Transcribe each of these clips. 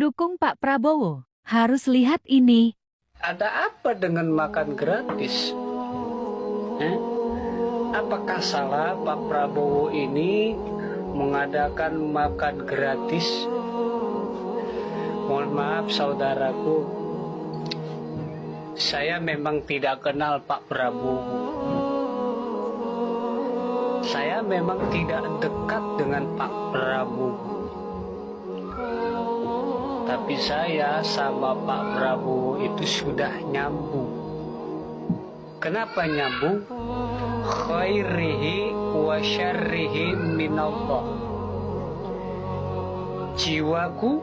pendukung Pak Prabowo harus lihat ini. Ada apa dengan makan gratis? Apakah salah Pak Prabowo ini mengadakan makan gratis? Mohon maaf saudaraku, saya memang tidak kenal Pak Prabowo. Saya memang tidak dekat dengan Pak Prabowo. Tapi saya sama Pak Prabowo itu sudah nyambung. Kenapa nyambung? Khairihi wa syarrihi minallah. Jiwaku,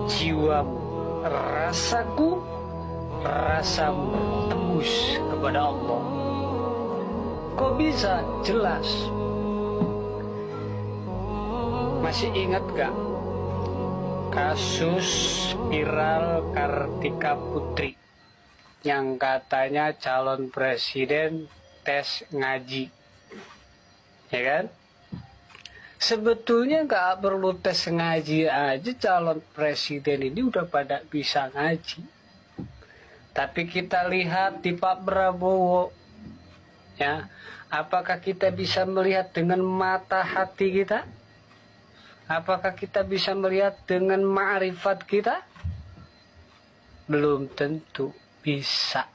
jiwamu, rasaku, rasamu tembus kepada Allah. Kok bisa? Jelas. Masih ingat gak kasus viral Kartika Putri yang katanya calon presiden tes ngaji, ya kan? Sebetulnya nggak perlu tes ngaji aja, calon presiden ini udah pada bisa ngaji. Tapi kita lihat di Pak Prabowo, ya, apakah kita bisa melihat dengan mata hati kita? Apakah kita bisa melihat dengan ma'rifat kita? Belum tentu bisa.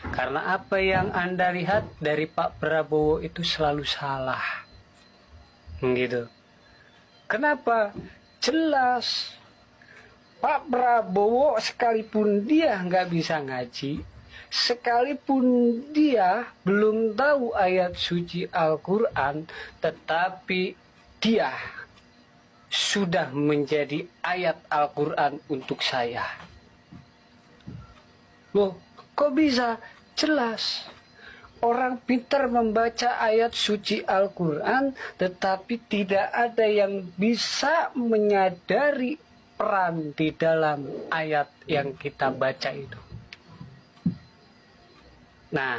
Karena apa yang Anda lihat dari Pak Prabowo itu selalu salah. Gitu. Kenapa? Jelas. Pak Prabowo sekalipun dia nggak bisa ngaji, sekalipun dia belum tahu ayat suci Al-Quran, tetapi dia sudah menjadi ayat Al-Quran untuk saya. Loh, kok bisa? Jelas. Orang pintar membaca ayat suci Al-Quran, tetapi tidak ada yang bisa menyadari peran di dalam ayat yang kita baca itu. Nah,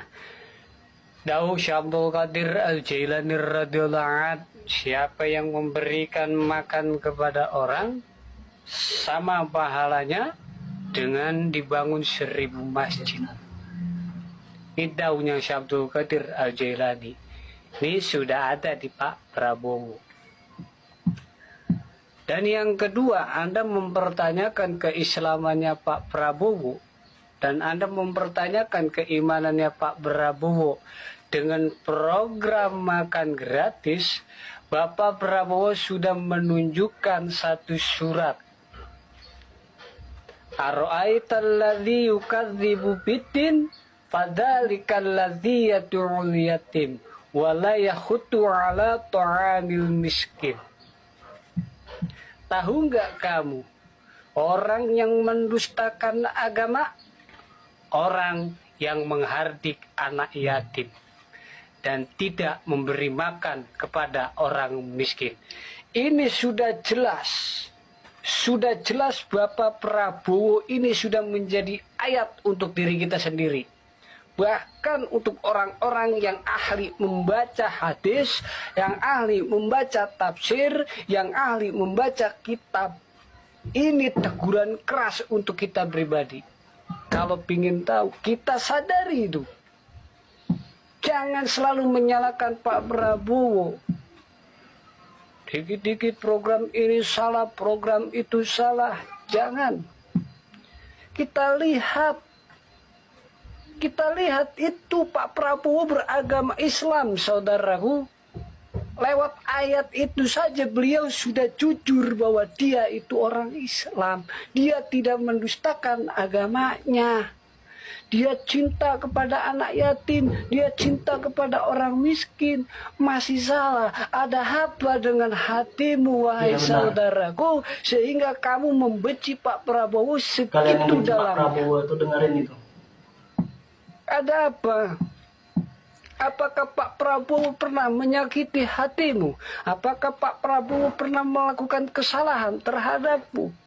Dawuh Syekh Abdul Qadir Al-Jailani radhiyallahu anhu, siapa yang memberikan makan kepada orang sama pahalanya dengan dibangun 1000 masjid. Ini daunnya Syekh Abdul Qadir Al-Jailani. Ini sudah ada di Pak Prabowo. Dan yang kedua, Anda mempertanyakan keislamannya Pak Prabowo dan Anda mempertanyakan keimanannya Pak Prabowo dengan program makan gratis. Bapak Prabowo sudah menunjukkan satu surat. Ara'aital ladzi yukadzibu biddin fadzalikal ladzi yad'ul yatim wa la yakhuttu 'ala ta'amil miskin. Tahu nggak kamu orang yang mendustakan agama? Orang yang menghardik anak yatim dan tidak memberi makan kepada orang miskin. Ini sudah jelas. Sudah jelas Bapak Prabowo ini sudah menjadi ayat untuk diri kita sendiri. Bahkan untuk orang-orang yang ahli membaca hadis, yang ahli membaca tafsir, yang ahli membaca kitab. Ini teguran keras untuk kita pribadi. Kalau ingin tahu, kita sadari itu. Jangan selalu menyalahkan Pak Prabowo. Dikit-dikit program ini salah, program itu salah. Jangan. Kita lihat itu Pak Prabowo beragama Islam, saudaraku. Lewat ayat itu saja beliau sudah jujur bahwa dia itu orang Islam. Dia tidak mendustakan agamanya. Dia cinta kepada anak yatim, dia cinta kepada orang miskin. Masih salah. Ada apa dengan hatimu, wahai saudaraku, sehingga kamu membenci Pak Prabowo segitu dalam. Pak Prabowo itu dengerin itu. Ada apa? Apakah Pak Prabowo pernah menyakiti hatimu? Apakah Pak Prabowo pernah melakukan kesalahan terhadapmu?